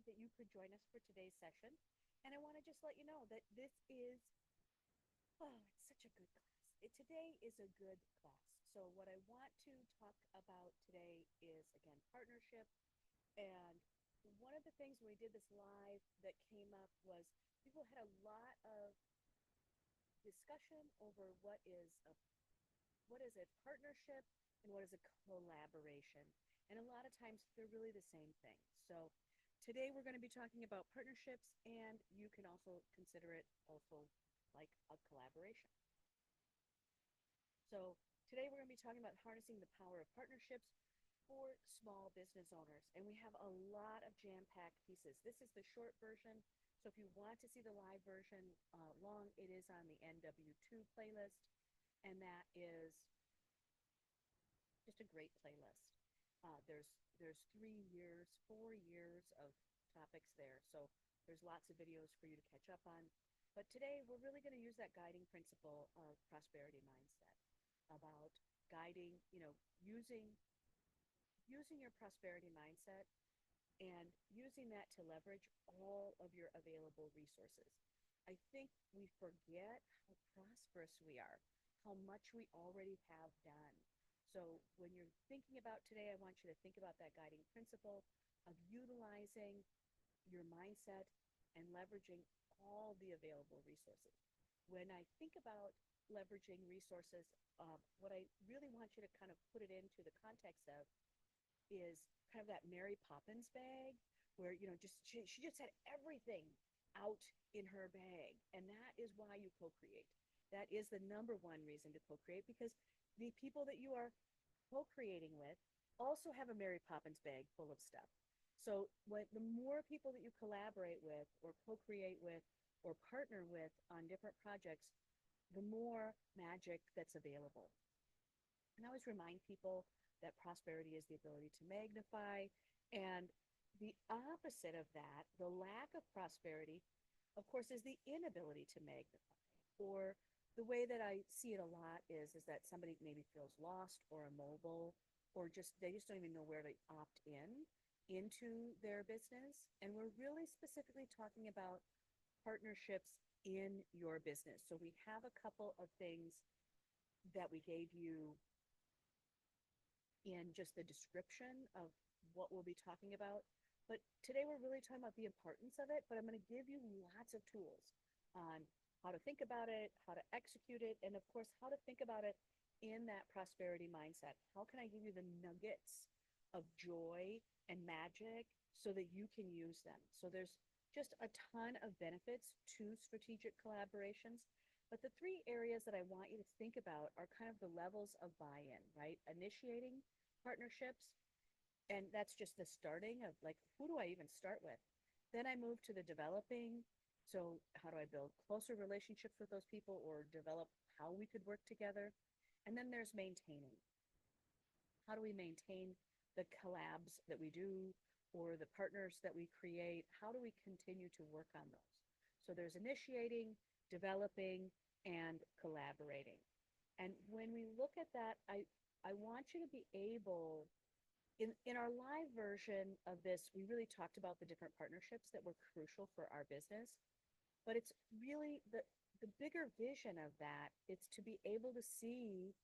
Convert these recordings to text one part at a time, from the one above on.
that you could join us for today's session. And I want to just let you know that this is, oh, it's such a good class. Today is a good class. So, what I want to talk about today is, again, partnership. And one of the things when we did this live that came up was people had a lot of discussion over what is a partnership and what is a collaboration. And a lot of times they're really the same thing. So today we're going to be talking about partnerships, and you can also consider it also like a collaboration. So today we're going to be talking about harnessing the power of partnerships for small business owners. And we have a lot of jam-packed pieces. This is the short version. So if you want to see the live version long, it is on the NW2 playlist. And that is just a great playlist. There's 3 years, 4 years of topics there. So there's lots of videos for you to catch up on. But today we're really going to use that guiding principle of prosperity mindset about guiding, using your prosperity mindset and using that to leverage all of your available resources. I think we forget how prosperous we are, how much we already have done. So when you're thinking about today, I want you to think about that guiding principle of utilizing your mindset and leveraging all the available resources. When I think about leveraging resources, what I really want you to kind of put it into the context of is kind of that Mary Poppins bag where, just she just had everything out in her bag. And that is why you co-create. That is the number one reason to co-create, because the people that you are co-creating with also have a Mary Poppins bag full of stuff. So the more people that you collaborate with or co-create with or partner with on different projects, the more magic that's available. And I always remind people that prosperity is the ability to magnify. And the opposite of that, the lack of prosperity, of course, is the inability to magnify. Or the way that I see it a lot is that somebody maybe feels lost or immobile, or they just don't even know where to opt into their business. And we're really specifically talking about partnerships in your business. So we have a couple of things that we gave you in just the description of what we'll be talking about. But today we're really talking about the importance of it, but I'm going to give you lots of tools on how to think about it, how to execute it, and of course, how to think about it in that prosperity mindset. How can I give you the nuggets of joy and magic so that you can use them? So there's just a ton of benefits to strategic collaborations. But the three areas that I want you to think about are kind of the levels of buy-in, right? Initiating partnerships, and that's just the starting of like, who do I even start with? Then I move to the developing. So how do I build closer relationships with those people or develop how we could work together? And then there's maintaining. How do we maintain the collabs that we do or the partners that we create? How do we continue to work on those? So there's initiating, developing, and collaborating. And when we look at that, I want you to be able, in our live version of this, we really talked about the different partnerships that were crucial for our business. But it's really the bigger vision of that, it's to be able to see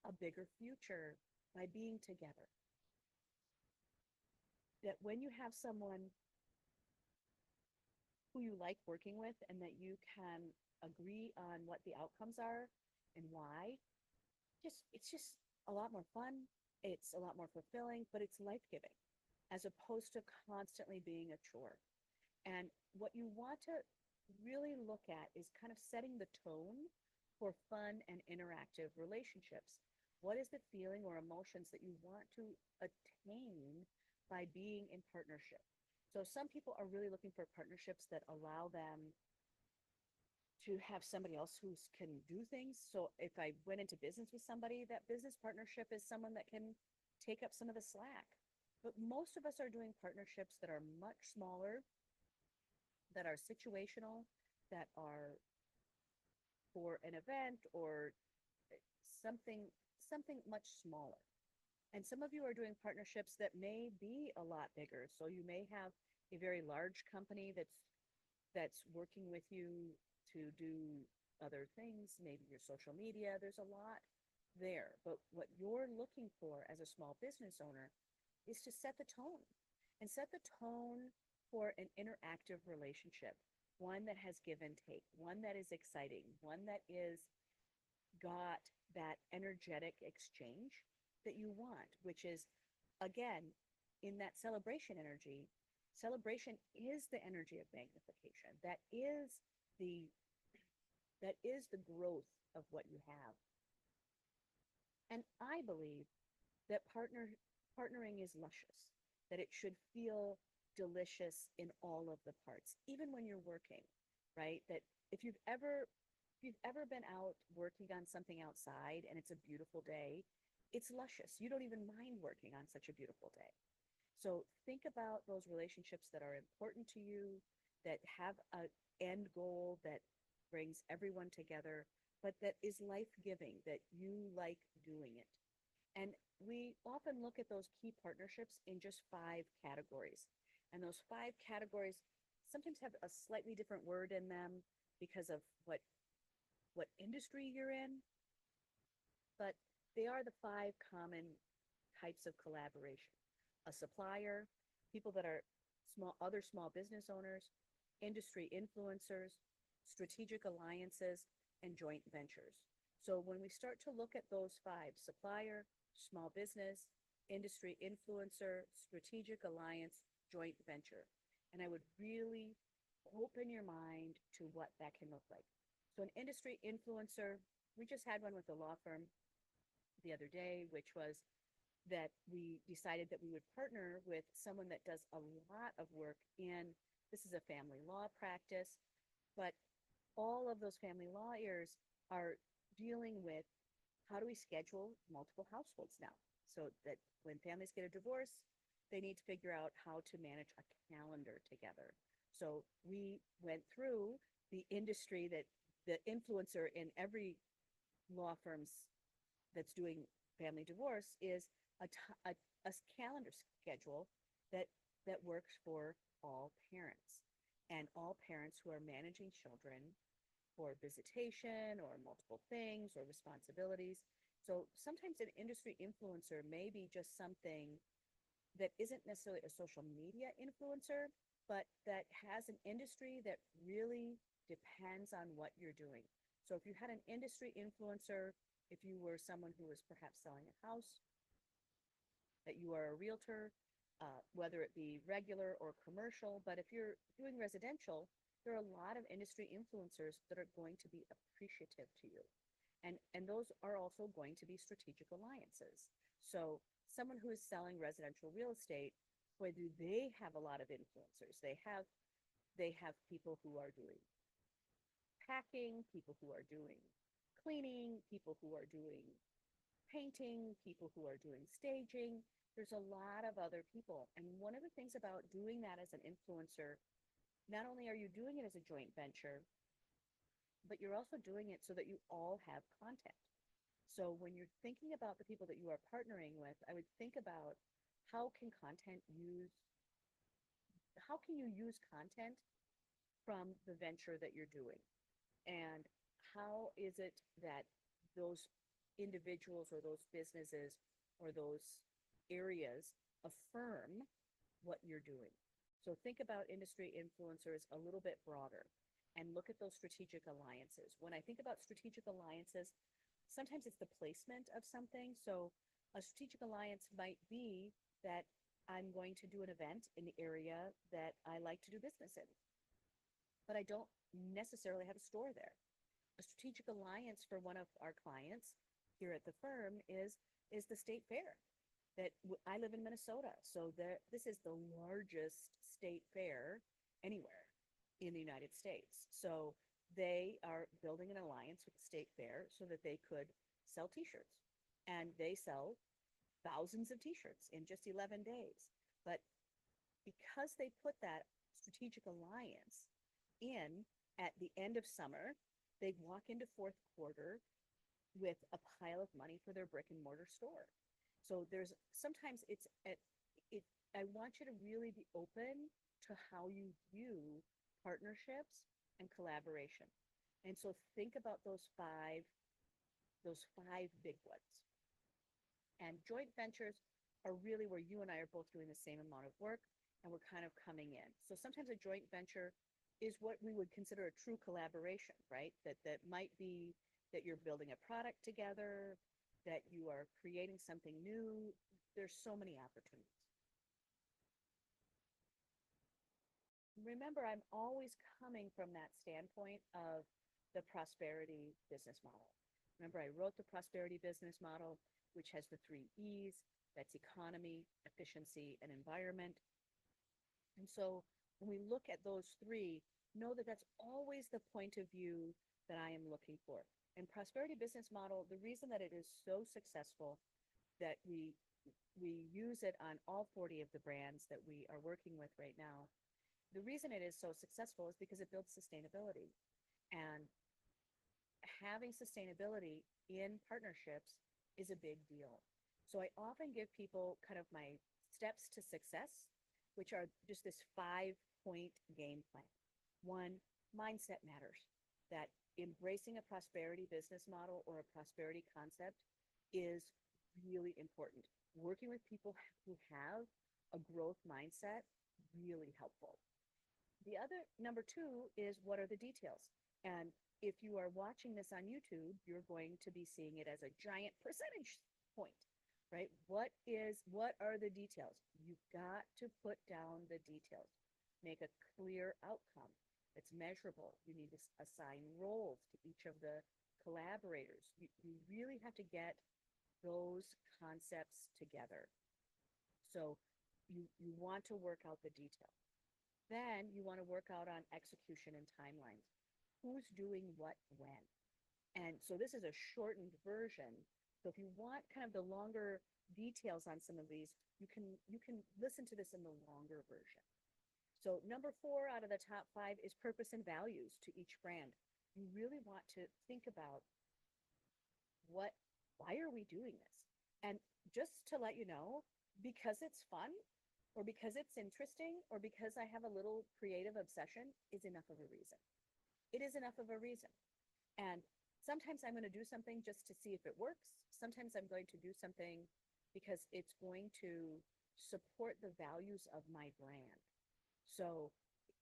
a bigger future by being together. That when you have someone who you like working with and that you can agree on what the outcomes are and why, it's just a lot more fun. It's a lot more fulfilling, but it's life-giving as opposed to constantly being a chore. And what you want to really look at is kind of setting the tone for fun and interactive relationships. What is the feeling or emotions that you want to attain by being in partnership? So some people are really looking for partnerships that allow them to have somebody else who can do things. So if I went into business with somebody, that business partnership is someone that can take up some of the slack. But most of us are doing partnerships that are much smaller, that are situational, that are for an event or something something much smaller. And some of you are doing partnerships that may be a lot bigger. So you may have a very large company that's working with you to do other things, maybe your social media. There's a lot there. But what you're looking for as a small business owner is to set the tone and set the tone for an interactive relationship, one that has give and take, one that is exciting, one that is got that energetic exchange that you want, which is, again, in that celebration energy. Celebration is the energy of magnification. The that is the growth of what you have. And I believe that partnering is luscious, that it should feel delicious in all of the parts, even when you're working, right? That if you've ever if you've ever been out working on something outside and it's a beautiful day, it's luscious. You don't even mind working on such a beautiful day. So think about those relationships that are important to you, that have an end goal that brings everyone together, but that is life-giving, that you like doing it. And we often look at those key partnerships in just 5 categories. And those 5 categories sometimes have a slightly different word in them because of what industry you're in, but they are the 5 common types of collaboration. A supplier, people that are other small business owners, industry influencers, strategic alliances, and joint ventures. So when we start to look at those 5, supplier, small business, industry influencer, strategic alliance, joint venture, and I would really open your mind to what that can look like. So an industry influencer, we just had one with a law firm the other day, which was that we decided that we would partner with someone that does a lot of work in, this is a family law practice, but all of those family lawyers are dealing with how do we schedule multiple households now, so that when families get a divorce, they need to figure out how to manage a calendar together. So we went through the industry that the influencer in every law firms that's doing family divorce is a calendar schedule that works for all parents, and all parents who are managing children for visitation or multiple things or responsibilities. So sometimes an industry influencer may be just something that isn't necessarily a social media influencer, but that has an industry that really depends on what you're doing. So if you had an industry influencer, if you were someone who was perhaps selling a house, that you are a realtor, whether it be regular or commercial, but if you're doing residential, there are a lot of industry influencers that are going to be appreciative to you. And those are also going to be strategic alliances. So someone who is selling residential real estate, boy, do they have a lot of influencers. They have people who are doing packing, people who are doing cleaning, people who are doing painting, people who are doing staging. There's a lot of other people. And one of the things about doing that as an influencer, not only are you doing it as a joint venture, but you're also doing it so that you all have content. So when you're thinking about the people that you are partnering with, I would think about how can content use how can you use content from the venture that you're doing? And how is it that those individuals or those businesses or those areas affirm what you're doing? So think about industry influencers a little bit broader and look at those strategic alliances. When I think about strategic alliances, sometimes it's the placement of something. So a strategic alliance might be that I'm going to do an event in the area that I like to do business in, but I don't necessarily have a store there. A strategic alliance for one of our clients here at the firm is the state fair. I live in Minnesota, so this is the largest state fair anywhere in the United States. So they are building an alliance with the state fair so that they could sell T-shirts, and they sell thousands of T-shirts in just 11 days. But because they put that strategic alliance in at the end of summer, they walk into fourth quarter with a pile of money for their brick and mortar store. So there's sometimes I want you to really be open to to how you view partnerships and collaboration. And so think about those five big ones. And joint ventures are really where you and I are both doing the same amount of work and we're kind of coming in. So sometimes a joint venture is what we would consider a true collaboration, right? That might be that you're building a product together, that you are creating something new. There's so many opportunities. Remember, I'm always coming from that standpoint of the prosperity business model. Remember, I wrote the prosperity business model, which has the three E's. That's economy, efficiency, and environment. And so when we look at those three, know that that's always the point of view that I am looking for. And prosperity business model, the reason that it is so successful that we use it on all 40 of the brands that we are working with right now. The reason it is so successful is because it builds sustainability. And having sustainability in partnerships is a big deal. So I often give people kind of my steps to success, which are just this 5-point game plan. One, mindset matters. That embracing a prosperity business model or a prosperity concept is really important. Working with people who have a growth mindset, really helpful. The other, number two, is what are the details? And if you are watching this on YouTube, you're going to be seeing it as a giant percentage point, right? What are the details? You've got to put down the details. Make a clear outcome that's measurable. You need to assign roles to each of the collaborators. You really have to get those concepts together. So you want to work out the details. Then you want to work out on execution and timelines. Who's doing what when? And so this is a shortened version. So if you want kind of the longer details on some of these, you can listen to this in the longer version. So number 4 out of the top 5 is purpose and values to each brand. You really want to think about why are we doing this? And just to let you know, because it's fun, or because it's interesting, or because I have a little creative obsession is enough of a reason. It is enough of a reason. And sometimes I'm going to do something just to see if it works. Sometimes I'm going to do something because it's going to support the values of my brand. So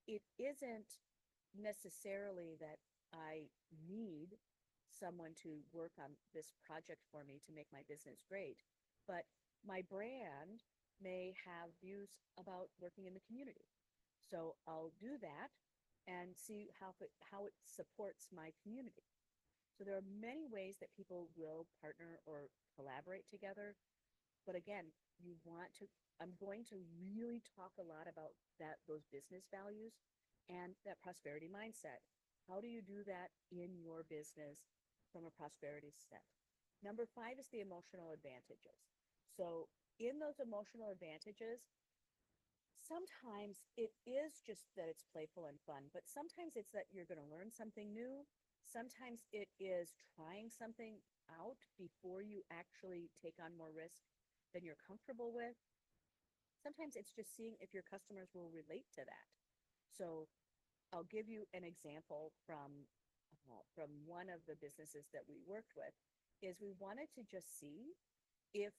it isn't necessarily that I need someone to work on this project for me to make my business great, but my brand may have views about working in the community. So I'll do that and see how it supports my community. So there are many ways that people will partner or collaborate together. But again, I'm going to really talk a lot about those business values and that prosperity mindset. How do you do that in your business from a prosperity set? Number 5 is the emotional advantages. So in those emotional advantages, sometimes it is just that it's playful and fun, but sometimes it's that you're going to learn something new. Sometimes it is trying something out before you actually take on more risk than you're comfortable with. Sometimes it's just seeing if your customers will relate to that. So I'll give you an example from one of the businesses that we worked with. Is we wanted to just see if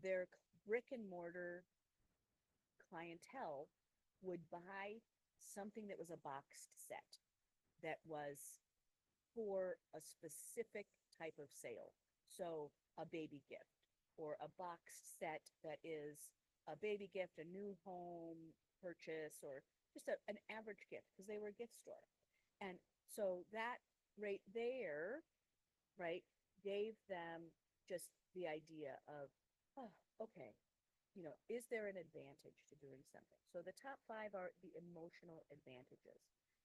their brick and mortar clientele would buy something that was a boxed set that was for a specific type of sale. So a baby gift, or a boxed set that is a baby gift, a new home purchase, or just an average gift because they were a gift store. And so that right there, right, gave them just the idea of, oh, okay, is there an advantage to doing something? So the top 5 are the emotional advantages.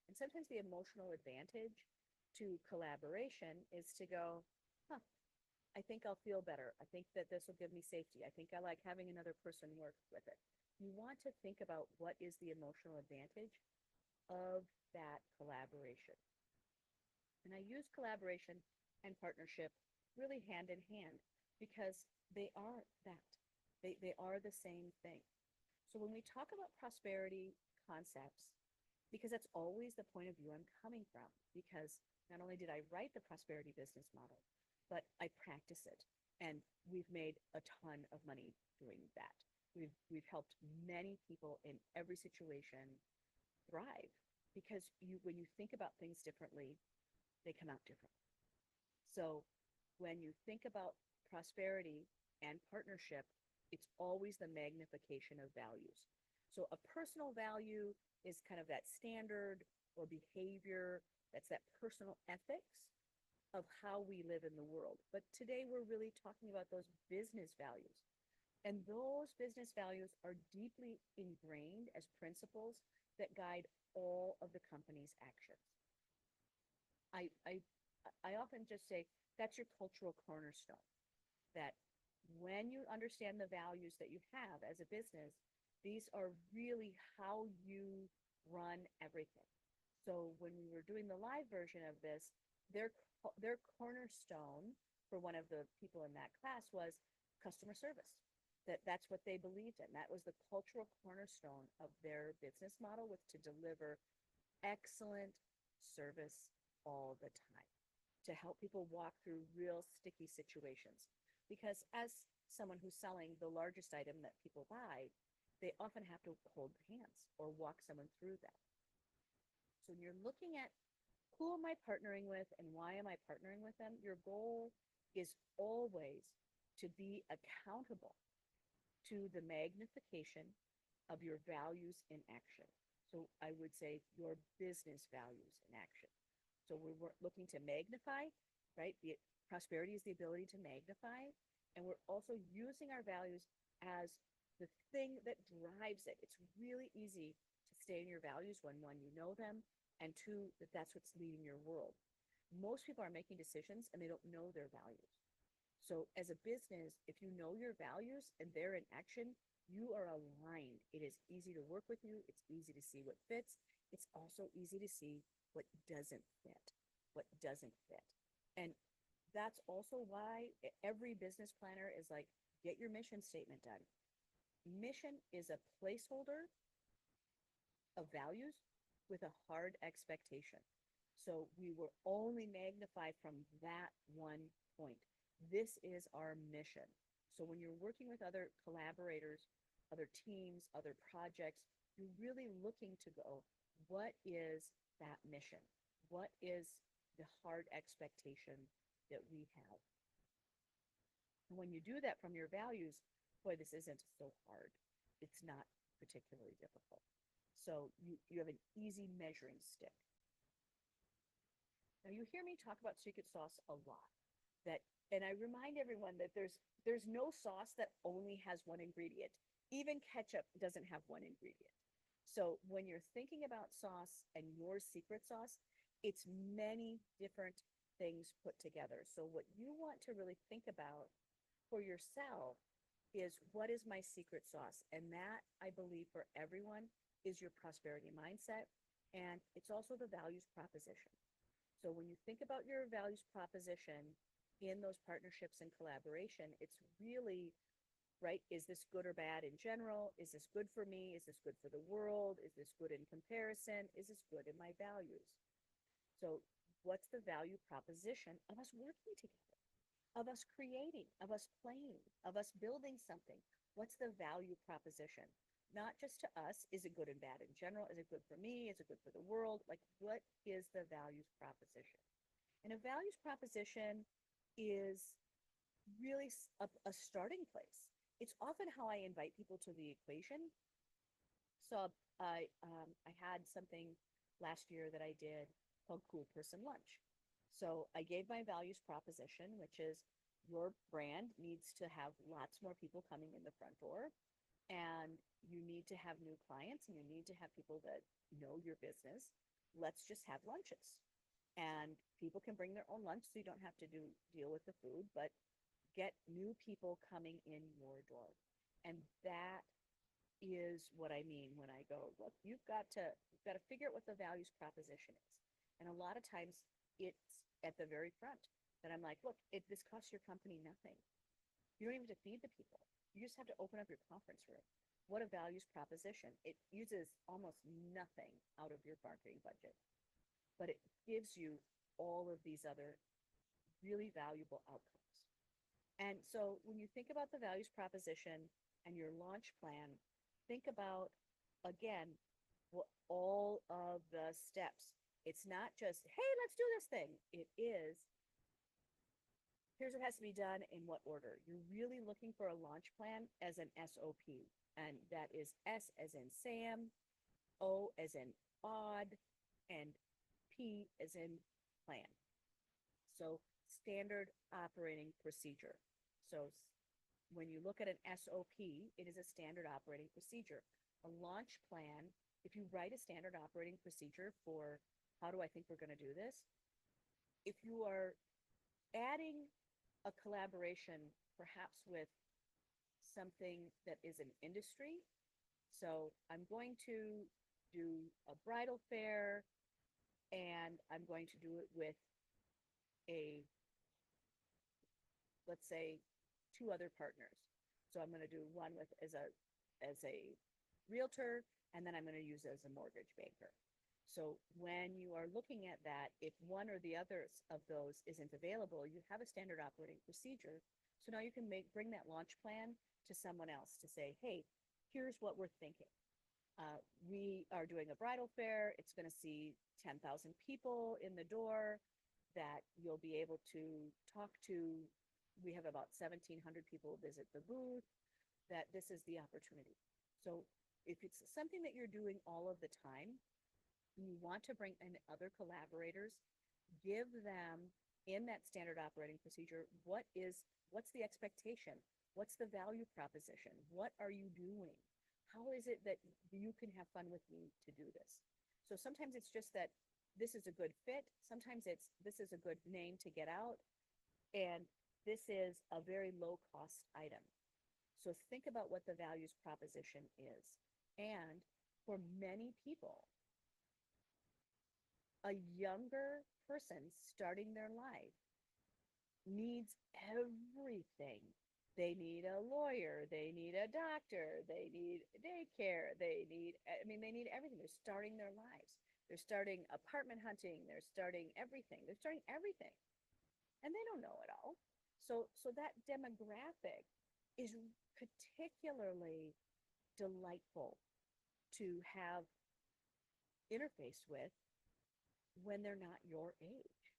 And sometimes the emotional advantage to collaboration is to go, I think I'll feel better. I think that this will give me safety. I think I like having another person work with it. You want to think about what is the emotional advantage of that collaboration. And I use collaboration and partnership really hand in hand because they are that. They are the same thing. So when we talk about prosperity, concepts because that's always the point of view I'm coming from. Because not only did I write the prosperity business model, but I practice it. And we've made a ton of money doing that. We've helped many people in every situation thrive because when you think about things differently, they come out differently. So when you think about prosperity and partnership, it's always the magnification of values. So a personal value is kind of that standard or behavior, that's that personal ethics of how we live in the world. But today we're really talking about those business values. And those business values are deeply ingrained as principles that guide all of the company's actions. I, I, I often just say that's your cultural cornerstone, that when you understand the values that you have as a business, these are really how you run everything. So when we were doing the live version of this, their cornerstone for one of the people in that class was customer service. That's what they believed in. That was the cultural cornerstone of their business model, was to deliver excellent service all the time, to help people walk through real sticky situations. Because as someone who's selling the largest item that people buy, they often have to hold hands or walk someone through that. So when you're looking at who am I partnering with and why am I partnering with them, your goal is always to be accountable to the magnification of your values in action. So I would say your business values in action. So we're looking to magnify, right? Prosperity is the ability to magnify. And we're also using our values as the thing that drives it. It's really easy to stay in your values when, one, you know them, and two, that's what's leading your world. Most people are making decisions and they don't know their values. So as a business, if you know your values and they're in action, you are aligned. It is easy to work with you. It's easy to see what fits. It's also easy to see what doesn't fit, And that's also why every business planner is like, get your mission statement done. Mission is a placeholder of values with a hard expectation. So we will only magnify from that one point. This is our mission. So when you're working with other collaborators, other teams, other projects, you're really looking to go, what is that mission? What is the hard expectation that we have? And when you do that from your values, boy, this isn't so hard. It's not particularly difficult. So you have an easy measuring stick. Now you hear me talk about secret sauce a lot. And I remind everyone that there's no sauce that only has one ingredient. Even ketchup doesn't have one ingredient. So when you're thinking about sauce and your secret sauce, it's many different things put together. So what you want to really think about for yourself is, what is my secret sauce? And that, I believe, for everyone is your prosperity mindset. And it's also the values proposition. So when you think about your values proposition in those partnerships and collaboration, it's really, right, is this good or bad in general? Is this good for me? Is this good for the world? Is this good in comparison? Is this good in my values? So what's the value proposition of us working together, of us creating, of us playing, of us building something? What's the value proposition? Not just to us, is it good and bad in general? Is it good for me? Is it good for the world? Like, what is the values proposition? And a values proposition is really a starting place. It's often how I invite people to the equation. So I had something last year that I did called Cool Person Lunch. So I gave my values proposition, which is your brand needs to have lots more people coming in the front door, and you need to have new clients, and you need to have people that know your business. Let's just have lunches. And people can bring their own lunch, so you don't have to deal with the food, but get new people coming in your door. And that is what I mean when I go, look, you've got to figure out what the values proposition is. And a lot of times it's at the very front that I'm like, look, this costs your company nothing. You don't even have to feed the people. You just have to open up your conference room. what a values proposition. It uses almost nothing out of your marketing budget, but it gives you all of these other really valuable outcomes. And so when you think about the values proposition and your launch plan, think about, again, all of the steps. It's not just, hey, let's do this thing. It is, here's what has to be done in what order. You're really looking for a launch plan as an SOP. And that is S as in Sam, O as in odd, and P as in plan. So standard operating procedure. So when you look at an SOP, it is a standard operating procedure. A launch plan, if you write a standard operating procedure for how do I think we're going to do this, if you are adding a collaboration perhaps with something that is an industry, so I'm going to do a bridal fair and I'm going to do it with a, let's say, two other partners. So I'm going to do one with as a realtor, and then I'm going to use it as a mortgage banker. So when you are looking at that, if one or the others of those isn't available, you have a standard operating procedure. So now you can bring that launch plan to someone else to say, hey, here's what we're thinking. We are doing a bridal fair. It's going to see 10,000 people in the door that you'll be able to talk to. We have about 1,700 people visit the booth, that this is the opportunity. So if it's something that you're doing all of the time, you want to bring in other collaborators, give them in that standard operating procedure, what's the expectation? What's the value proposition? What are you doing? How is it that you can have fun with me to do this? So sometimes it's just that this is a good fit. Sometimes it's this is a good name to get out. And this is a very low cost item. So think about what the values proposition is. And for many people, a younger person starting their life needs everything. They need a lawyer, they need a doctor, they need daycare, they need everything. They're starting their lives. They're starting apartment hunting, they're starting everything. They're starting everything. And they don't know it all. So that demographic is particularly delightful to have interface with when they're not your age.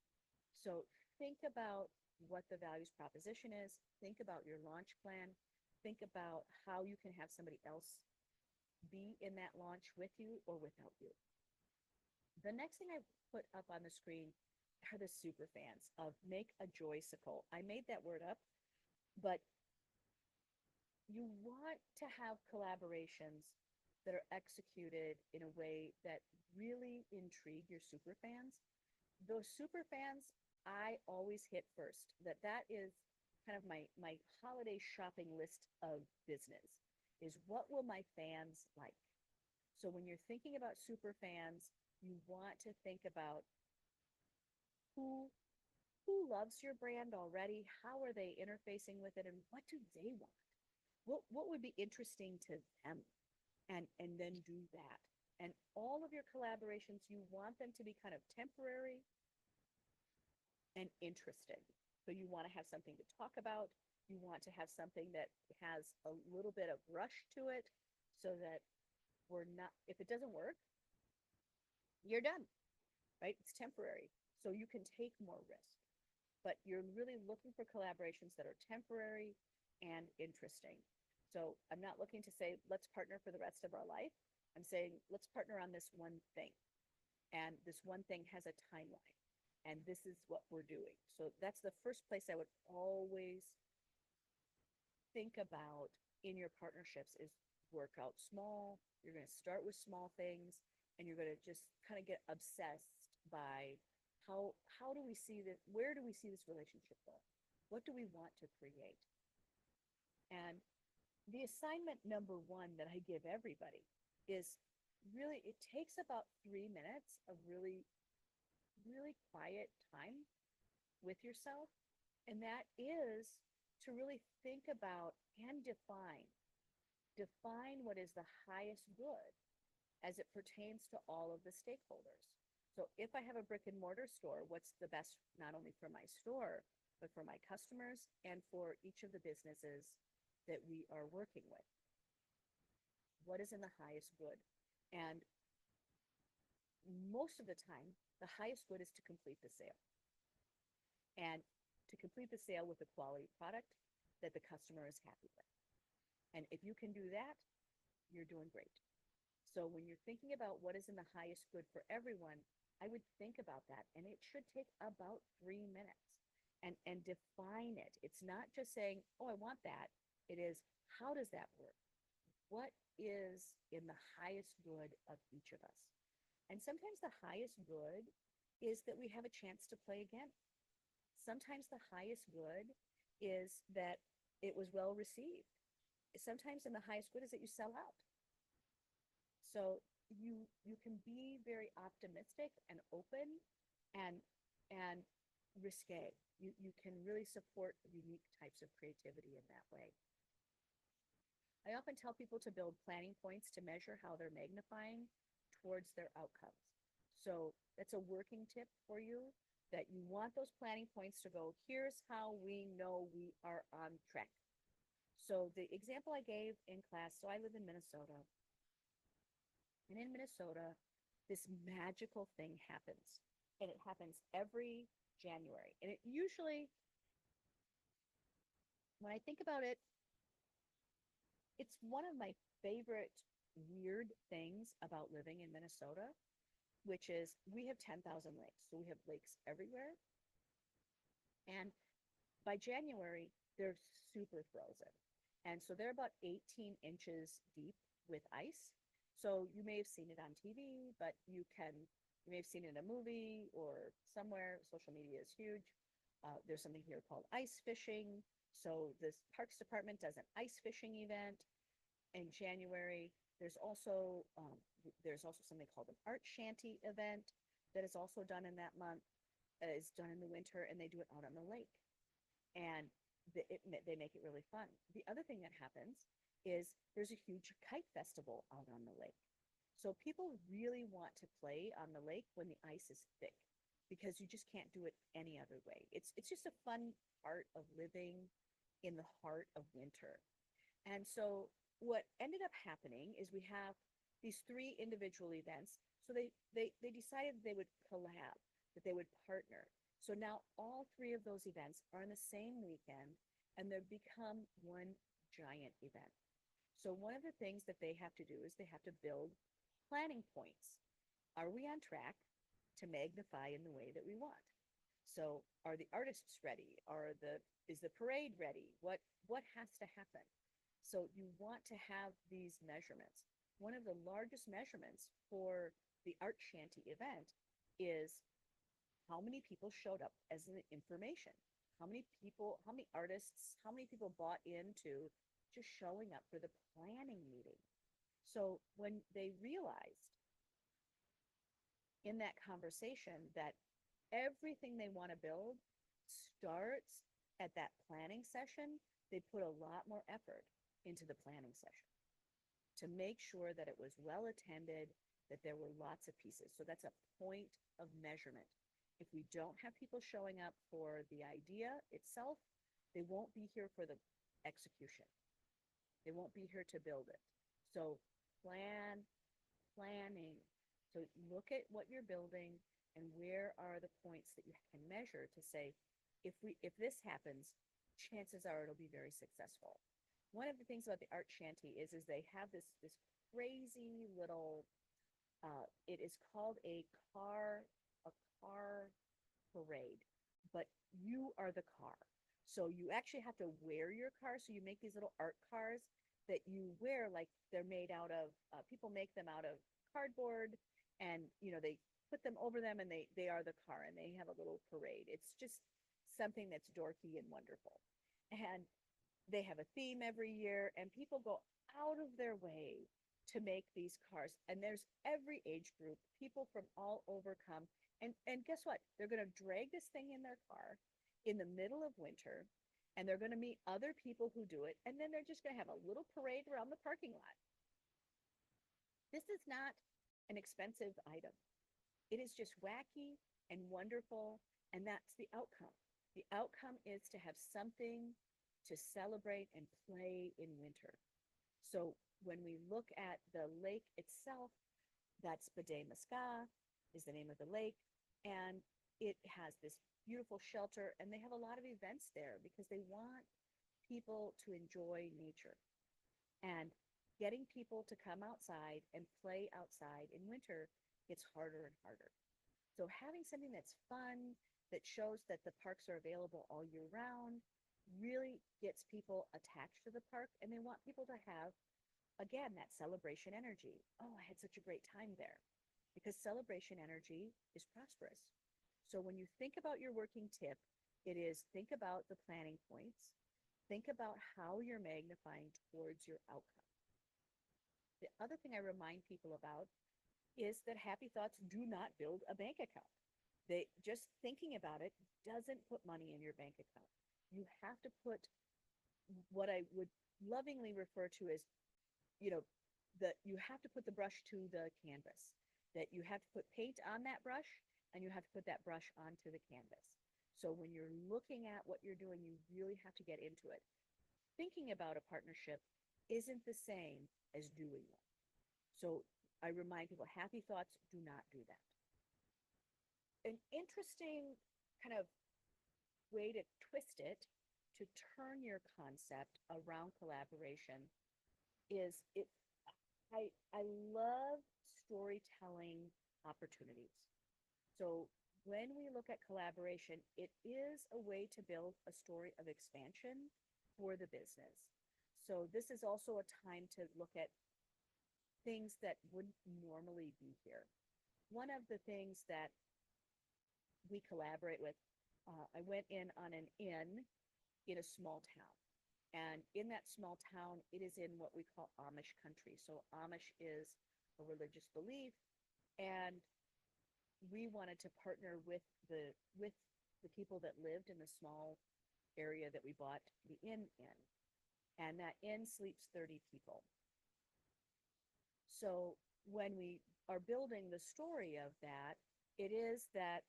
So think about what the values proposition is. Think about your launch plan. Think about how you can have somebody else be in that launch with you or without you. The next thing I put up on the screen are the super fans of make a joysicle. I made that word up, but you want to have collaborations that are executed in a way that really intrigue your super fans. Those super fans, I always hit first. That is kind of my holiday shopping list of business is what will my fans like? So when you're thinking about super fans, you want to think about who loves your brand already, how are they interfacing with it, and what do they want? What would be interesting to them? And then do that. And all of your collaborations, you want them to be kind of temporary and interesting. So you want to have something to talk about. You want to have something that has a little bit of rush to it so that we're not, if it doesn't work, you're done, right? It's temporary. So you can take more risk. But you're really looking for collaborations that are temporary and interesting. So I'm not looking to say, let's partner for the rest of our life. I'm saying, let's partner on this one thing. And this one thing has a timeline. And this is what we're doing. So that's the first place I would always think about in your partnerships is work out small. You're going to start with small things, and you're going to just kind of get obsessed by how do we see this? Where do we see this relationship going? What do we want to create? And the assignment number one that I give everybody is really, it takes about 3 minutes of really, really quiet time with yourself. And that is to really think about and define define what is the highest good as it pertains to all of the stakeholders. So if I have a brick and mortar store, what's the best not only for my store, but for my customers and for each of the businesses that we are working with? What is in the highest good? And most of the time, the highest good is to complete the sale. And to complete the sale with a quality product that the customer is happy with. And if you can do that, you're doing great. So when you're thinking about what is in the highest good for everyone, I would think about that. And it should take about 3 minutes and define it. It's not just saying, oh, I want that. It is, how does that work? What is in the highest good of each of us? And sometimes the highest good is that we have a chance to play again. Sometimes the highest good is that it was well received. Sometimes in the highest good is that you sell out. So you can be very optimistic and open and risque. You can really support unique types of creativity in that way. I often tell people to build planning points to measure how they're magnifying towards their outcomes. So that's a working tip for you, that you want those planning points to go, here's how we know we are on track. So the example I gave in class, so I live in Minnesota. And in Minnesota, this magical thing happens. And it happens every January. And it usually, when I think about it, it's one of my favorite weird things about living in Minnesota, which is we have 10,000 lakes. So we have lakes everywhere. And by January, they're super frozen. And so they're about 18 inches deep with ice. So you may have seen it on TV, but you may have seen it in a movie or somewhere. Social media is huge. There's something here called ice fishing. So the Parks Department does an ice fishing event in January. There's also something called an art shanty event that is also done in that month. It's done in the winter, and they do it out on the lake. And they make it really fun. The other thing that happens is there's a huge kite festival out on the lake. So people really want to play on the lake when the ice is thick, because you just can't do it any other way. It's just a fun part of living in the heart of winter. And so what ended up happening is we have these 3 individual events. So they decided they would collab, that they would partner. So now all 3 of those events are in the same weekend, and they've become one giant event. So one of the things that they have to do is they have to build planning points. Are we on track to magnify in the way that we want? So are the artists ready? Is the parade ready? What has to happen? So you want to have these measurements. One of the largest measurements for the art shanty event is how many people showed up as an information. How many artists, how many people bought into just showing up for the planning meeting? So when they realized in that conversation that everything they want to build starts at that planning session, they put a lot more effort into the planning session to make sure that it was well attended, that there were lots of pieces. So that's a point of measurement. If we don't have people showing up for the idea itself, they won't be here for the execution. They won't be here to build it. So planning. So look at what you're building and where are the points that you can measure to say, if this happens, chances are it'll be very successful. One of the things about the art shanty is they have this crazy little, it is called a car parade, but you are the car. So you actually have to wear your car. So you make these little art cars that you wear, like they're made out of, people make them out of cardboard, and they put them over them, and they are the car, and they have a little parade. It's just something that's dorky and wonderful. And they have a theme every year, and people go out of their way to make these cars. And there's every age group, people from all over come. And guess what? They're going to drag this thing in their car in the middle of winter. and they're going to meet other people who do it, and then they're just going to have a little parade around the parking lot. This is not an expensive item. It is just wacky and wonderful, and that's the outcome. The outcome is to have something to celebrate and play in winter. So when we look at the lake itself, that's Bade Muska is the name of the lake, and it has this beautiful shelter, and they have a lot of events there because they want people to enjoy nature. And getting people to come outside and play outside in winter gets harder and harder. So having something that's fun, that shows that the parks are available all year round, really gets people attached to the park, and they want people to have, again, that celebration energy. Oh, I had such a great time there. Because celebration energy is prosperous. So when you think about your working tip, it is think about the planning points, think about how you're magnifying towards your outcome. The other thing I remind people about is that happy thoughts do not build a bank account. They just thinking about it doesn't put money in your bank account. You have to put what I would lovingly refer to as, you know, you have to put the brush to the canvas, that you have to put paint on that brush and you have to put that brush onto the canvas. So when you're looking at what you're doing, you really have to get into it. Thinking about a partnership isn't the same as doing one. So I remind people, happy thoughts do not do that. An interesting kind of way to twist it, to turn your concept around collaboration, is it I love storytelling opportunities. So when we look at collaboration, it is a way to build a story of expansion for the business. So this is also a time to look at things that wouldn't normally be here. One of the things that we collaborate with, I went in on an inn in a small town. And in that small town, it is in what we call Amish country. So Amish is a religious belief, and we wanted to partner with the people that lived in the small area that we bought the inn in. And that inn sleeps 30 people. So when we are building the story of that, it is that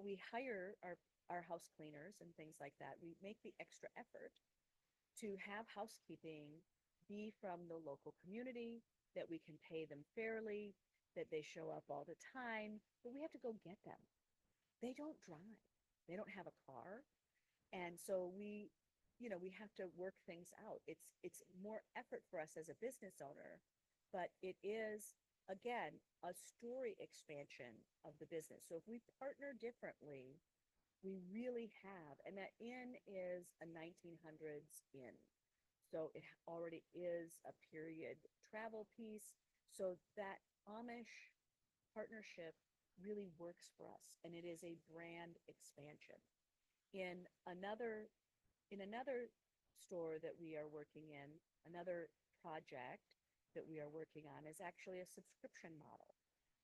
we hire our house cleaners and things like that. We make the extra effort to have housekeeping be from the local community, that we can pay them fairly, that they show up all the time, but we have to go get them. They don't drive. They don't have a car. And so we have to work things out. It's more effort for us as a business owner, but it is, again, a story expansion of the business. So if we partner differently, we really have, and that inn is a 1900s inn. So it already is a period travel piece. So that Amish partnership really works for us, and it is a brand expansion. In another store that we are working in, another project that we are working on is actually a subscription model.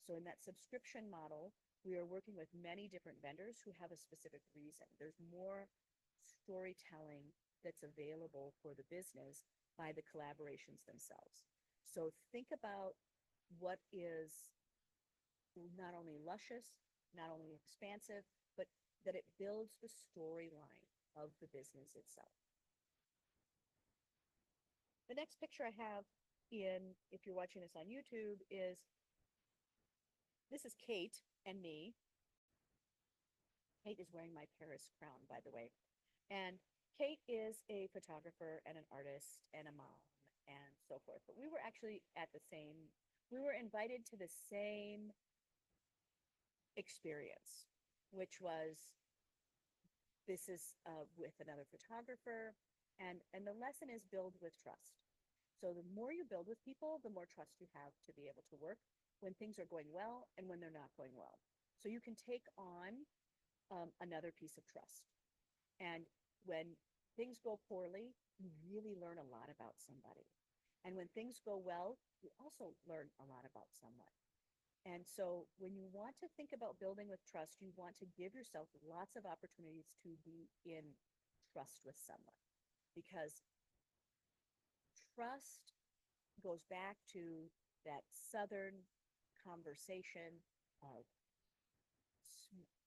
So in that subscription model, we are working with many different vendors who have a specific reason. There's more storytelling that's available for the business by the collaborations themselves. So think about what is not only luscious, not only expansive, but that it builds the storyline of the business itself. The next picture I have if you're watching this on YouTube, this is Kate and me. Kate is wearing my Paris crown, by the way. And Kate is a photographer and an artist and a mom and so forth. But we were actually we were invited to the same experience, which was, this is with another photographer. And the lesson is build with trust. So the more you build with people, the more trust you have to be able to work when things are going well and when they're not going well. So you can take on another piece of trust. And when things go poorly, you really learn a lot about somebody. And when things go well, you also learn a lot about someone. And so when you want to think about building with trust, you want to give yourself lots of opportunities to be in trust with someone, because trust goes back to that Southern conversation of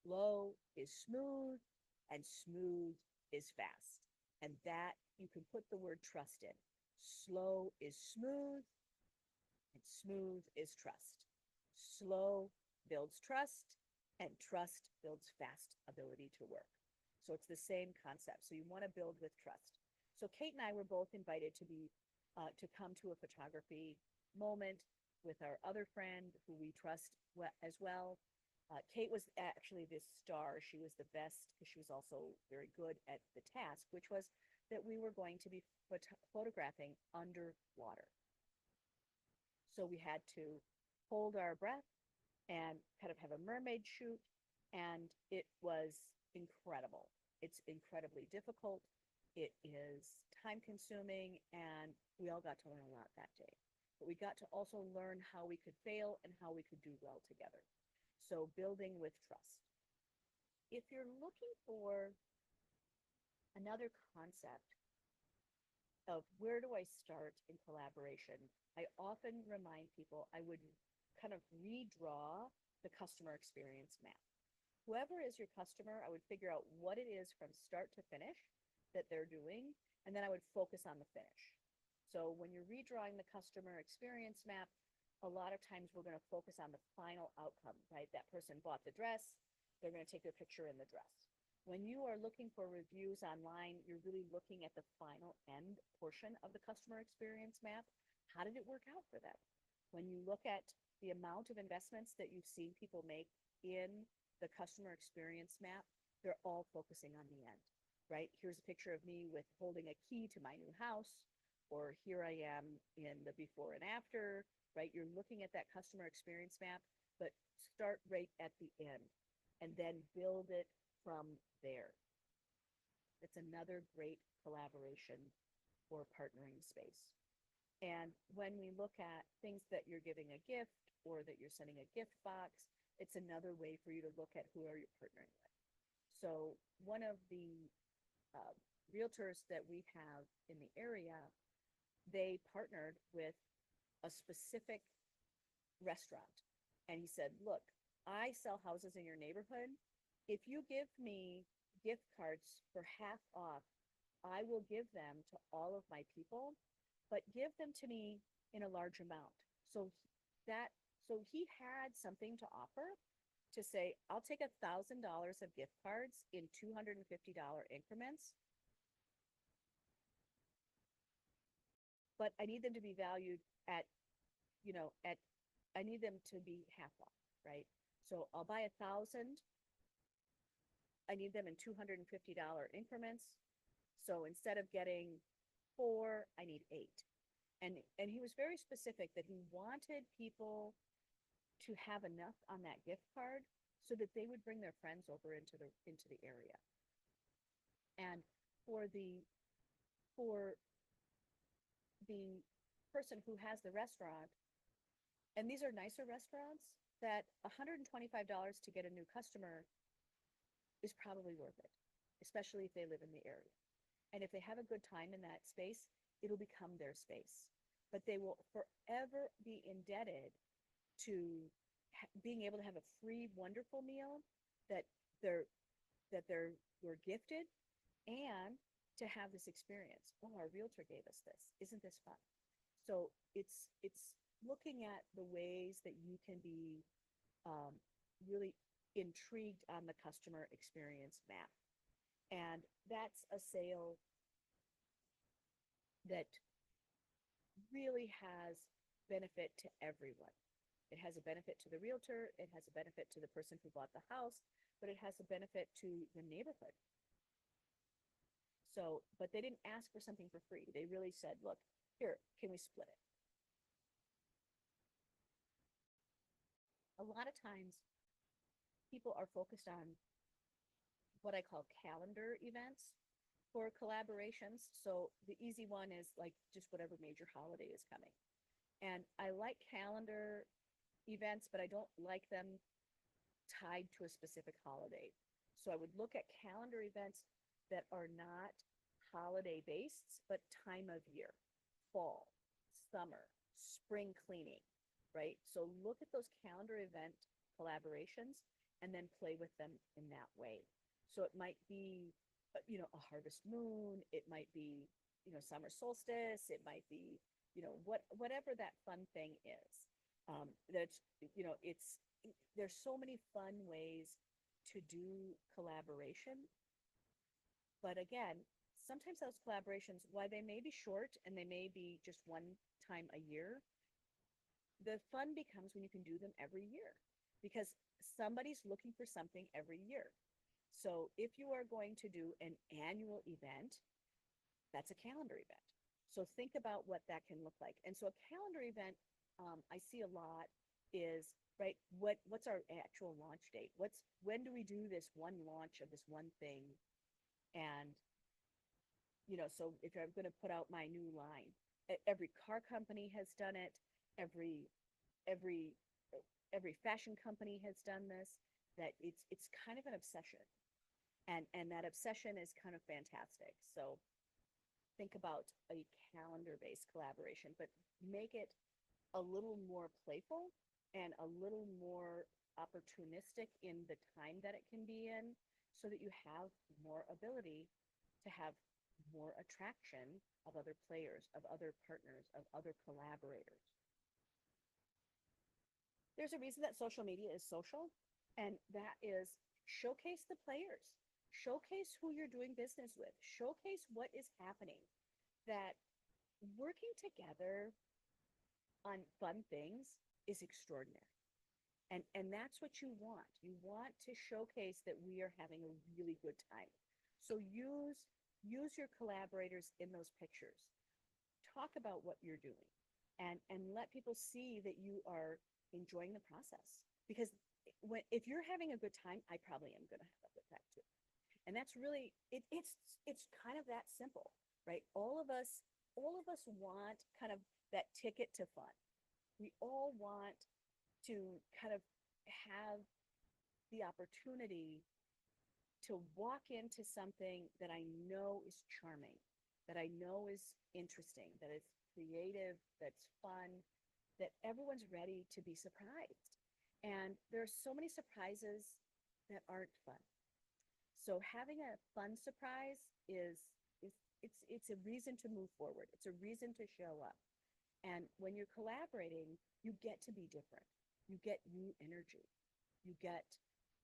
slow is smooth and smooth is fast. And that you can put the word trust in. Slow is smooth and smooth is trust. Slow builds trust and trust builds fast ability to work. So it's the same concept. So you want to build with trust. So Kate and I were both invited to come to a photography moment with our other friend who we trust as well. Kate was actually the star. She was the best because she was also very good at the task, which was that we were going to be photographing underwater. So we had to hold our breath and kind of have a mermaid shoot, and it was incredible. It's incredibly difficult. It is time consuming, and we all got to learn a lot that day. But we got to also learn how we could fail and how we could do well together. So building with trust. If you're looking for another concept of where do I start in collaboration, I often remind people I would kind of redraw the customer experience map. Whoever is your customer, I would figure out what it is from start to finish that they're doing, and then I would focus on the finish. So when you're redrawing the customer experience map, a lot of times we're going to focus on the final outcome, right? That person bought the dress, they're going to take their picture in the dress. When you are looking for reviews online, you're really looking at the final end portion of the customer experience map. How did it work out for them? When you look at the amount of investments that you've seen people make in the customer experience map, they're all focusing on the end, right? Here's a picture of me with holding a key to my new house, or here I am in the before and after, right? You're looking at that customer experience map, but start right at the end and then build it from there. It's another great collaboration or partnering space. And when we look at things that you're giving a gift or that you're sending a gift box, it's another way for you to look at who are you partnering with. So one of the realtors that we have in the area, they partnered with a specific restaurant. And he said, look, I sell houses in your neighborhood. If you give me gift cards for half off, I will give them to all of my people, but give them to me in a large amount. So he had something to offer to say, I'll take $1,000 of gift cards in $250 increments, but I need them to be valued at, I need them to be half off, right? So I'll buy 1,000. I need them in $250 increments. So instead of getting 4, I need 8. And he was very specific that he wanted people to have enough on that gift card so that they would bring their friends over into the area. And for the person who has the restaurant, and these are nicer restaurants, that $125 to get a new customer is probably worth it, especially if they live in the area. And if they have a good time in that space, it'll become their space. But they will forever be indebted to being able to have a free, wonderful meal that were gifted, and to have this experience. Oh, our realtor gave us this. Isn't this fun? So it's looking at the ways that you can be really intrigued on the customer experience map. And that's a sale that really has benefit to everyone. It has a benefit to the realtor, it has a benefit to the person who bought the house, but it has a benefit to the neighborhood. So, but they didn't ask for something for free. They really said, look, here, can we split it? A lot of times people are focused on what I call calendar events for collaborations. So the easy one is like just whatever major holiday is coming. And I like calendar events, but I don't like them tied to a specific holiday. So I would look at calendar events that are not holiday based, but time of year, fall, summer, spring cleaning, right? So look at those calendar event collaborations and then play with them in that way. So it might be, a harvest moon. It might be, summer solstice. It might be, whatever that fun thing is. That's, it's, there's so many fun ways to do collaboration. But again, sometimes those collaborations, while they may be short and they may be just one time a year, the fun becomes when you can do them every year because somebody's looking for something every year. So if you are going to do an annual event, that's a calendar event. So think about what that can look like. And so a calendar event, I see a lot is right. What's our actual launch date? When do we do this one launch of this one thing? And so if I'm going to put out my new line, every car company has done it. Every every every fashion company has done this. That it's kind of an obsession, and that obsession is kind of fantastic. So think about a calendar based collaboration, but make it a little more playful and a little more opportunistic in the time that it can be in so that you have more ability to have more attraction of other players, of other partners, of other collaborators. There's a reason that social media is social, and that is showcase the players, showcase who you're doing business with, showcase what is happening. That working together on fun things is extraordinary. And that's what you want. You want to showcase that we are having a really good time. So use your collaborators in those pictures. Talk about what you're doing and let people see that you are enjoying the process. Because if you're having a good time, I probably am going to have a good time too. And that's really it's kind of that simple, right? All of us want kind of that ticket to fun. We all want to kind of have the opportunity to walk into something that I know is charming, that I know is interesting, that is creative, that's fun, that everyone's ready to be surprised. And there are so many surprises that aren't fun. So having a fun surprise is it's a reason to move forward. It's a reason to show up. And when you're collaborating, you get to be different. You get new energy. You get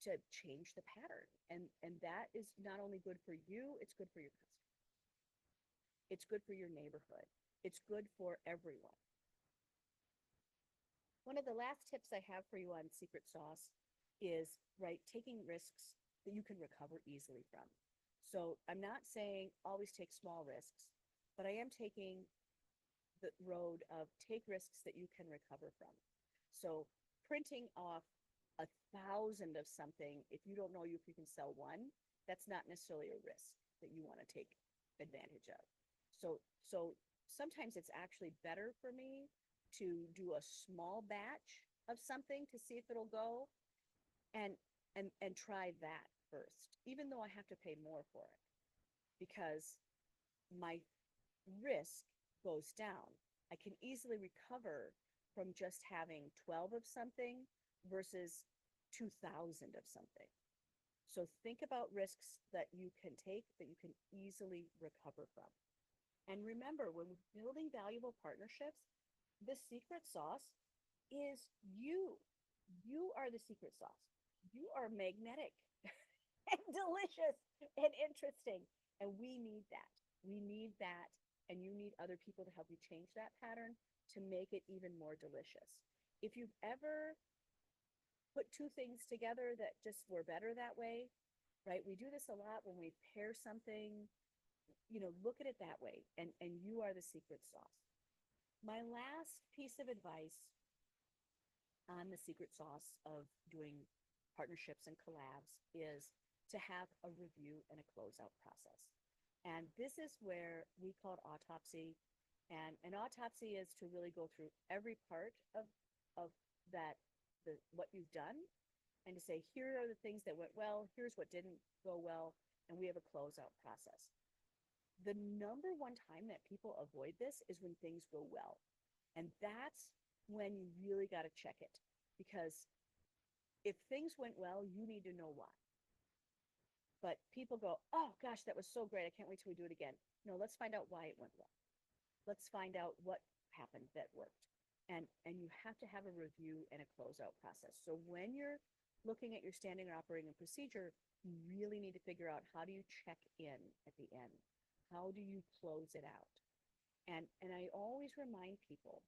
to change the pattern. And that is not only good for you, it's good for your customer. It's good for your neighborhood. It's good for everyone. One of the last tips I have for you on secret sauce is right taking risks that you can recover easily from. So I'm not saying always take small risks, but I am taking the road of take risks that you can recover from. So printing off 1,000 of something, if you don't know if you can sell one, that's not necessarily a risk that you want to take advantage of. So sometimes it's actually better for me to do a small batch of something to see if it'll go and and try that first, even though I have to pay more for it, because my risk goes down. I can easily recover from just having 12 of something versus 2,000 of something. So think about risks that you can take that you can easily recover from. And remember, when we're building valuable partnerships, the secret sauce is you. You are the secret sauce. You are magnetic and delicious and interesting. And we need that. We need that. And you need other people to help you change that pattern to make it even more delicious. If you've ever put two things together that just were better that way, right? We do this a lot when we pair something, look at it that way. And you are the secret sauce. My last piece of advice on the secret sauce of doing partnerships and collabs is to have a review and a closeout process. And this is where we call it autopsy. And an autopsy is to really go through every part of that, what you've done, and to say, here are the things that went well, here's what didn't go well, and we have a closeout process. The number one time that people avoid this is when things go well. And that's when you really got to check it. Because if things went well, you need to know why. But people go, oh gosh, that was so great. I can't wait till we do it again. No, let's find out why it went well. Let's find out what happened that worked. And you have to have a review and a closeout process. So when you're looking at your standing or operating procedure, you really need to figure out, how do you check in at the end? How do you close it out? And I always remind people,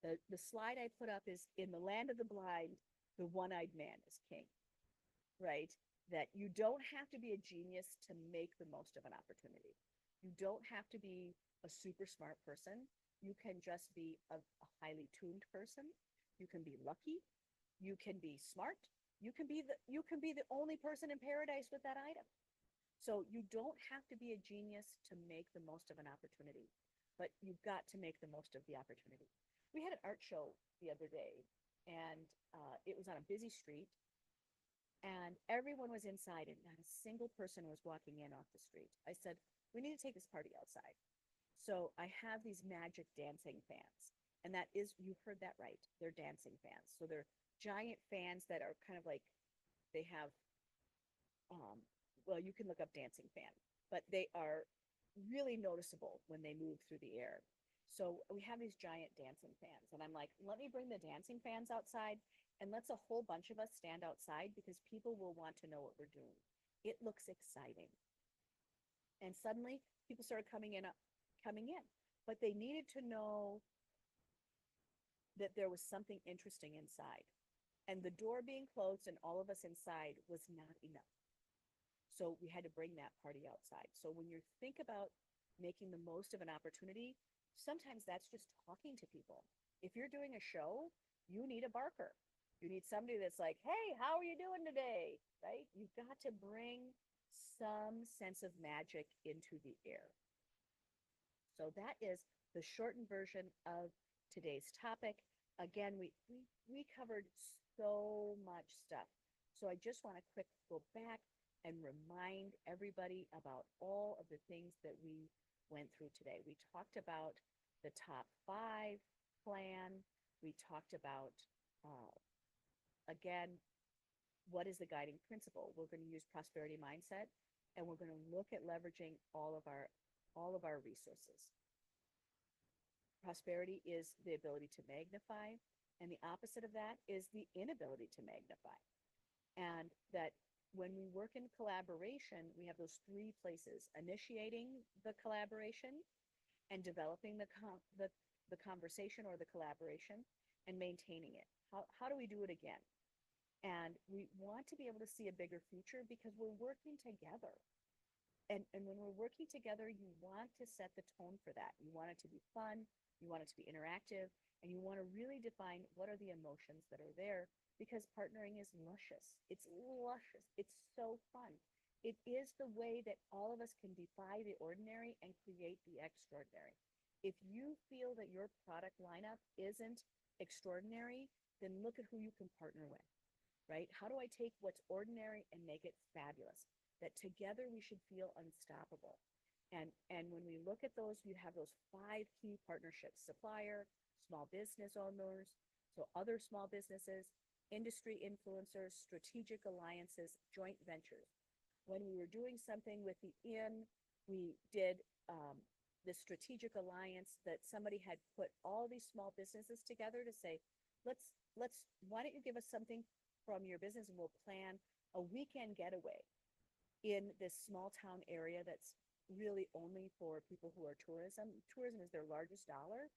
the slide I put up is, in the land of the blind, the one-eyed man is king, right? That you don't have to be a genius to make the most of an opportunity. You don't have to be a super smart person. You can just be a highly tuned person. You can be lucky. You can be smart. You can be the only person in paradise with that item. So you don't have to be a genius to make the most of an opportunity, but you've got to make the most of the opportunity. We had an art show the other day, and it was on a busy street, and everyone was inside, and not a single person was walking in off the street. I said, we need to take this party outside. So I have these magic dancing fans, and that is, you heard that right. They're dancing fans. So they're giant fans that are kind of like, they have, um, well, you can look up dancing fan, but they are really noticeable when they move through the air. So we have these giant dancing fans, and I'm like, let me bring the dancing fans outside, and let's a whole bunch of us stand outside, because people will want to know what we're doing. It looks exciting. And suddenly people started coming in, but they needed to know that there was something interesting inside. And the door being closed and all of us inside was not enough. So we had to bring that party outside. So when you think about making the most of an opportunity, sometimes that's just talking to people. If you're doing a show, you need a barker. You need somebody that's like, hey, how are you doing today? Right? You've got to bring some sense of magic into the air. So that is the shortened version of today's topic. Again, we covered so much stuff. So I just want to quick go back and remind everybody about all of the things that we went through today. We talked about the top 5 plan. We talked about, again, what is the guiding principle? We're going to use prosperity mindset, and we're going to look at leveraging all of our resources. Prosperity is the ability to magnify, and the opposite of that is the inability to magnify. And that when we work in collaboration, we have those 3 places: initiating the collaboration, and developing the conversation or the collaboration, and maintaining it. How do we do it again? And we want to be able to see a bigger future, because we're working together. And when we're working together, you want to set the tone for that. You want it to be fun, you want it to be interactive, and you want to really define what are the emotions that are there, because partnering is luscious. It's luscious. It's so fun. It is the way that all of us can defy the ordinary and create the extraordinary. If you feel that your product lineup isn't extraordinary, then look at who you can partner with, right? How do I take what's ordinary and make it fabulous? That together we should feel unstoppable. And when we look at those, you have those 5 key partnerships: supplier, small business owners, so other small businesses, industry influencers, strategic alliances, joint ventures. When we were doing something with the inn, we did the strategic alliance that somebody had put all these small businesses together to say, let's why don't you give us something from your business, and we'll plan a weekend getaway in this small town area that's really only for people who are tourism. Tourism is their largest dollar.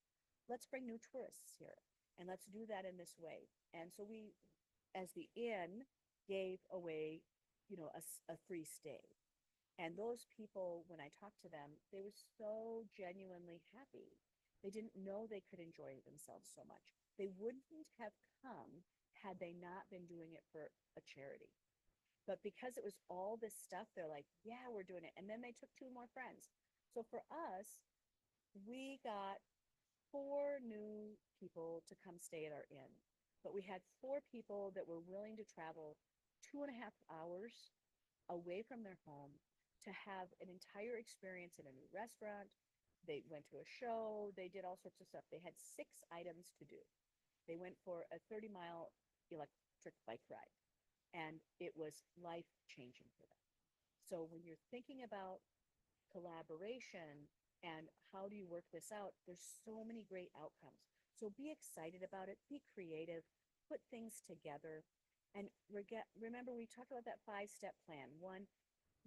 Let's bring new tourists here, and let's do that in this way. And so we, as the inn, gave away, a free stay. And those people, when I talked to them, they were so genuinely happy. They didn't know they could enjoy themselves so much. They wouldn't have come had they not been doing it for a charity. But because it was all this stuff, they're like, yeah, we're doing it. And then they took 2 more friends. So for us, we got 4 new people to come stay at our inn. But we had 4 people that were willing to travel 2.5 hours away from their home to have an entire experience in a new restaurant. They went to a show, they did all sorts of stuff. They had 6 items to do. They went for a 30-mile electric bike ride, and it was life changing for them. So when you're thinking about collaboration and how do you work this out, there's so many great outcomes. So be excited about it, be creative, put things together. And remember, we talked about that 5-step plan. One,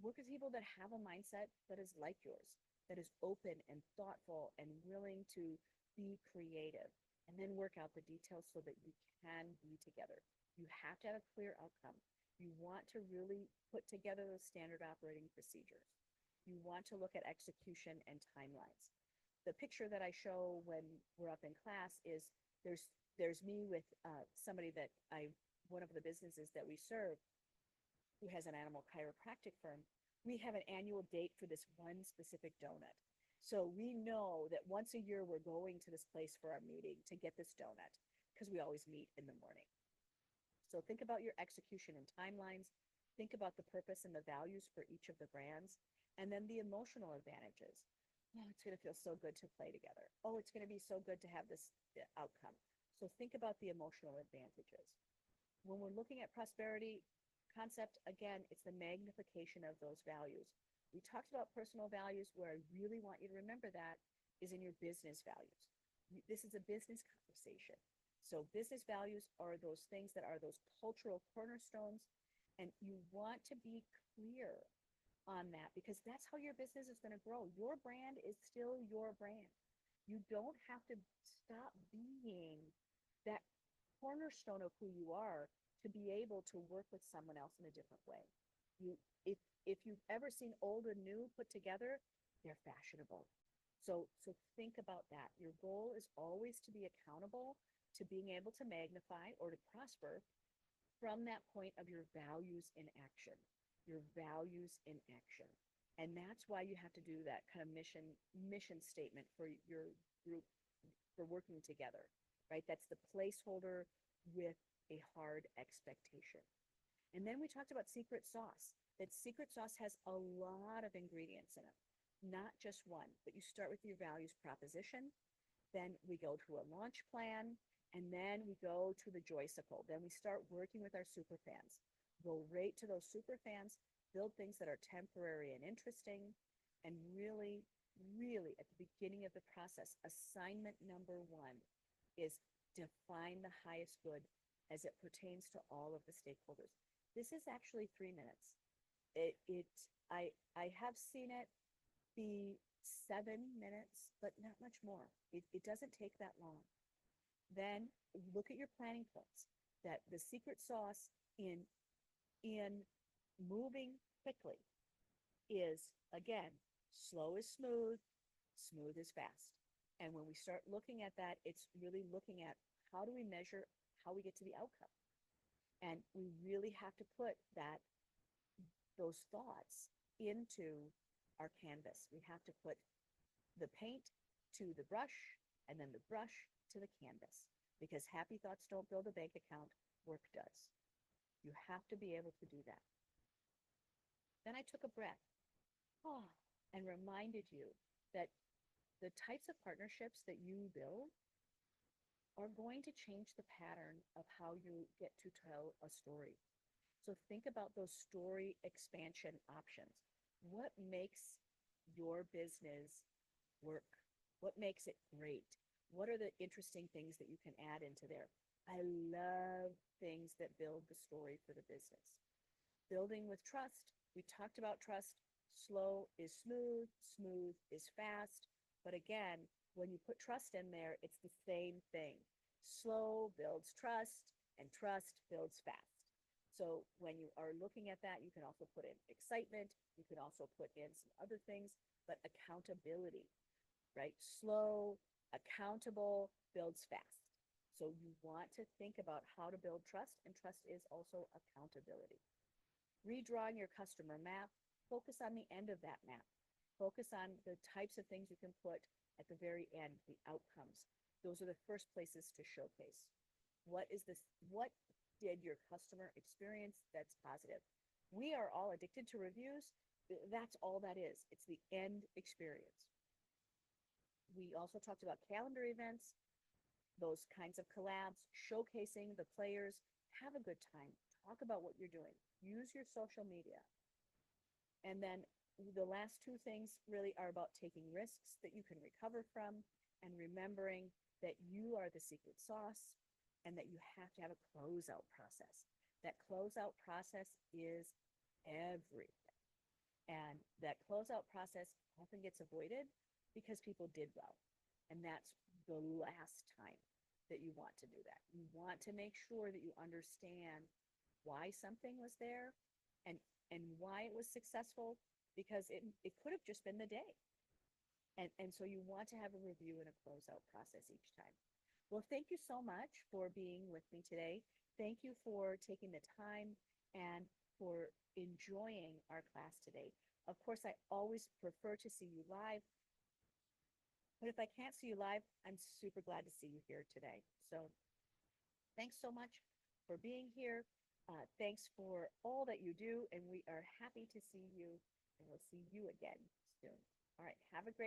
work with people that have a mindset that is like yours, that is open and thoughtful and willing to be creative, and then work out the details so that you can be together. You have to have a clear outcome. You want to really put together those standard operating procedures. You want to look at execution and timelines. The picture that I show when we're up in class is there's me with somebody that one of the businesses that we serve, who has an animal chiropractic firm. We have an annual date for this one specific donut. So we know that once a year we're going to this place for our meeting to get this donut, because we always meet in the morning. So think about your execution and timelines. Think about the purpose and the values for each of the brands, and then the emotional advantages. Oh, it's going to feel so good to play together. Oh, it's going to be so good to have this outcome. So think about the emotional advantages. When we're looking at prosperity concept, again, it's the magnification of those values. We talked about personal values. Where I really want you to remember that is in your business values. This is a business conversation. So business values are those things that are those cultural cornerstones, and you want to be clear on that, because that's how your business is going to grow. Your brand is still your brand. You don't have to stop being that cornerstone of who you are to be able to work with someone else in a different way. If you've ever seen old and new put together, they're fashionable. So think about that. Your goal is always to be accountable to being able to magnify or to prosper from that point of your values in action. Your values in action. And that's why you have to do that kind of mission statement for your group for working together, right? That's the placeholder with a hard expectation. And then we talked about secret sauce. That secret sauce has a lot of ingredients in it, not just one, but you start with your values proposition, then we go to a launch plan, and then we go to the joysicle. Then we start working with our super fans. Go right to those super fans, build things that are temporary and interesting, and really, really at the beginning of the process, assignment number 1 is define the highest good as it pertains to all of the stakeholders. This is actually 3 minutes. I have seen it be 7 minutes, but not much more. It doesn't take that long. Then look at your planning points. That the secret sauce in moving quickly is, again, slow is smooth, smooth is fast. And when we start looking at that, it's really looking at how do we measure how we get to the outcome. And we really have to put those thoughts into our canvas. We have to put the paint to the brush, and then the brush to the canvas, because happy thoughts don't build a bank account, work does. You have to be able to do that. Then I took a breath and reminded you that the types of partnerships that you build are going to change the pattern of how you get to tell a story. So think about those story expansion options. What makes your business work? What makes it great? What are the interesting things that you can add into there? I love things that build the story for the business. Building with trust. We talked about trust. Slow is smooth, smooth is fast. But again, when you put trust in there, it's the same thing. Slow builds trust, and trust builds fast. So when you are looking at that, you can also put in excitement. You can also put in some other things, but accountability, right? Slow, accountable, builds fast. So you want to think about how to build trust, and trust is also accountability. Redrawing your customer map, focus on the end of that map. Focus on the types of things you can put at the very end, the outcomes. Those are the first places to showcase. What did your customer experience that's positive? We are all addicted to reviews. That's all that is. It's the end experience. We also talked about calendar events, those kinds of collabs, showcasing the players. Have a good time. Talk about what you're doing. Use your social media. And then the last two things really are about taking risks that you can recover from and remembering that you are the secret sauce and that you have to have a closeout process. That closeout process is everything. And that closeout process often gets avoided because people did well. And that's the last time that you want to do that. You want to make sure that you understand why something was there and why it was successful, because it could have just been the day. And so you want to have a review and a closeout process each time. Well, thank you so much for being with me today. Thank you for taking the time and for enjoying our class today. Of course, I always prefer to see you live, but if I can't see you live, I'm super glad to see you here today. So thanks so much for being here. Thanks for all that you do, and we are happy to see you, and we'll see you again soon. All right, have a great